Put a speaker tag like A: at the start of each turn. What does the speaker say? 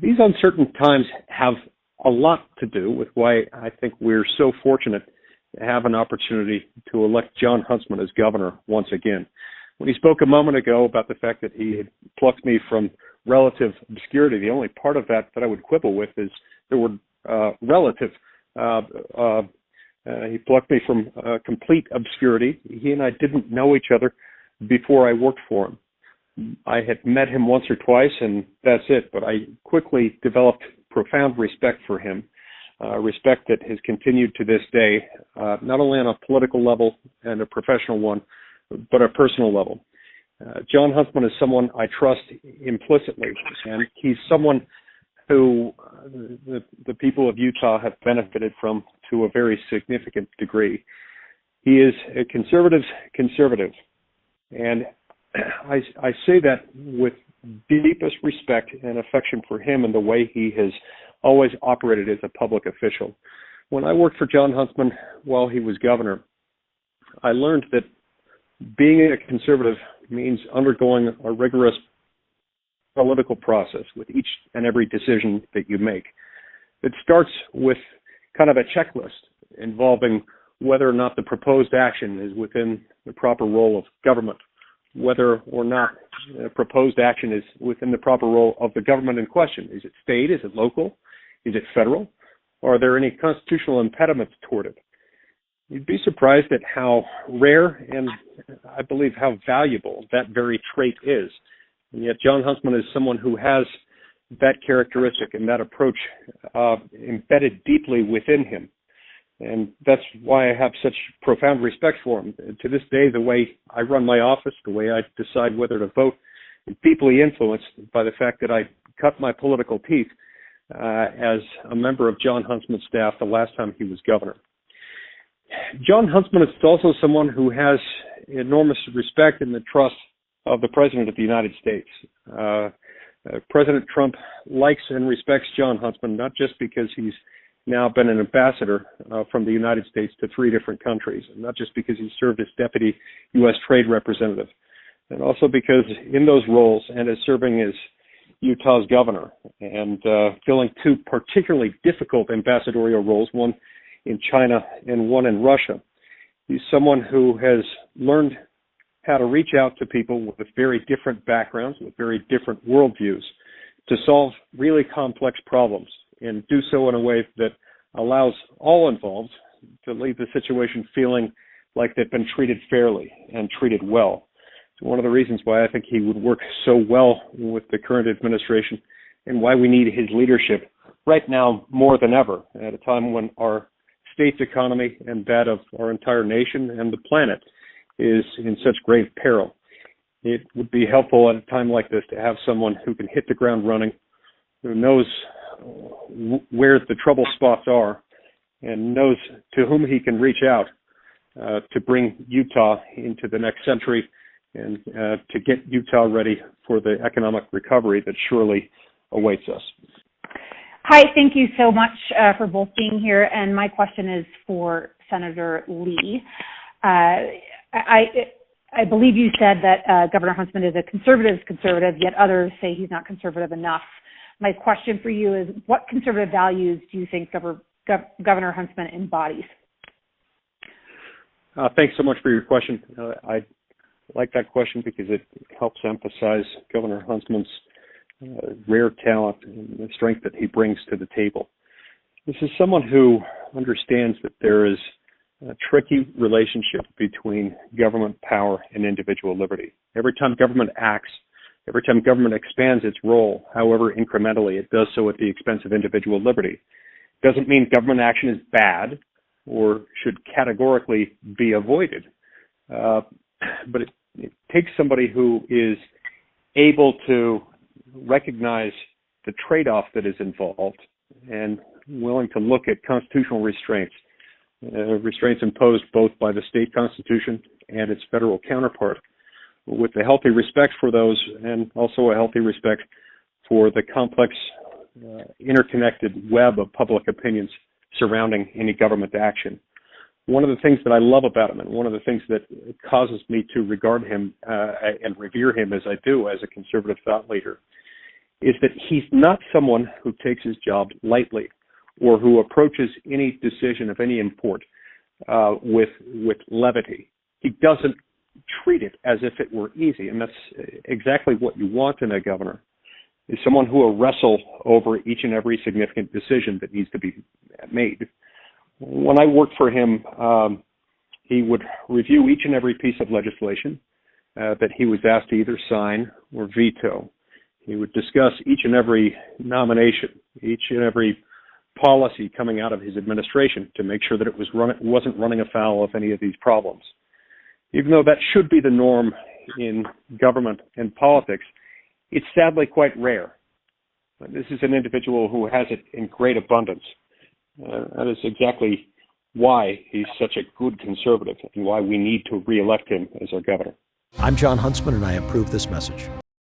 A: these uncertain times have a lot to do with why I think we're so fortunate to have an opportunity to elect Jon Huntsman as governor once again. When he spoke a moment ago about the fact that he had plucked me from relative obscurity, the only part of that I would quibble with is the word relative. He plucked me from complete obscurity. He and I didn't know each other before I worked for him. I had met him once or twice, and that's it. But I quickly developed profound respect for him, respect that has continued to this day, not only on a political level and a professional one, but a personal level. Jon Huntsman is someone I trust implicitly, and he's someone who the people of Utah have benefited from to a very significant degree. He is a conservative's conservative, and I say that with deepest respect and affection for him and the way he has always operated as a public official. When I worked for Jon Huntsman while he was governor, I learned that being a conservative means undergoing a rigorous political process with each and every decision that you make. It starts with kind of a checklist involving whether or not the proposed action is within the proper role of government, whether or not proposed action is within the proper role of the government in question. Is it state? Is it local? Is it federal? Or are there any constitutional impediments toward it? You'd be surprised at how rare and I believe how valuable that very trait is. And yet Jon Huntsman is someone who has that characteristic and that approach embedded deeply within him. And that's why I have such profound respect for him. To this day, the way I run my office, the way I decide whether to vote, is deeply influenced by the fact that I cut my political teeth as a member of Jon Huntsman's staff the last time he was governor. Jon Huntsman is also someone who has enormous respect and the trust of the President of the United States. President Trump likes and respects Jon Huntsman, not just because he's now been an ambassador from the United States to 3 different countries, and not just because he served as deputy U.S. trade representative, and also because in those roles and as serving as Utah's governor and filling 2 particularly difficult ambassadorial roles, one in China and one in Russia, he's someone who has learned how to reach out to people with very different backgrounds, with very different worldviews, to solve really complex problems and do so in a way that allows all involved to leave the situation feeling like they've been treated fairly and treated well. It's one of the reasons why I think he would work so well with the current administration and why we need his leadership right now more than ever, at a time when our state's economy and that of our entire nation and the planet is in such grave peril. It would be helpful at a time like this to have someone who can hit the ground running, who knows where the trouble spots are, and knows to whom he can reach out to bring Utah into the next century and to get Utah ready for the economic recovery that surely awaits us.
B: Hi, thank you so much for both being here. And my question is for Senator Lee. I believe you said that Governor Huntsman is a conservative, yet others say he's not conservative enough. My question for you is, what conservative values do you think Governor Huntsman embodies?
A: Thanks so much for your question. I like that question because it helps emphasize Governor Huntsman's rare talent and the strength that he brings to the table. This is someone who understands that there is a tricky relationship between government power and individual liberty. Every time government acts, every time government expands its role, however incrementally, it does so at the expense of individual liberty. It doesn't mean government action is bad or should categorically be avoided, but it takes somebody who is able to recognize the trade-off that is involved and willing to look at constitutional restraints, restraints imposed both by the state constitution and its federal counterpart, with a healthy respect for those and also a healthy respect for the complex, interconnected web of public opinions surrounding any government action. One of the things that I love about him, and one of the things that causes me to regard him and revere him as I do as a conservative thought leader, is that he's not someone who takes his job lightly or who approaches any decision of any import with levity. He doesn't treat it as if it were easy, and that's exactly what you want in a governor, is someone who will wrestle over each and every significant decision that needs to be made. When I worked for him, he would review each and every piece of legislation that he was asked to either sign or veto. He would discuss each and every nomination, each and every policy coming out of his administration to make sure that it wasn't running afoul of any of these problems. Even though that should be the norm in government and politics, it's sadly quite rare. This is an individual who has it in great abundance. That is exactly why he's such a good conservative and why we need to re-elect him as our governor.
C: I'm Jon Huntsman, and I approve this message.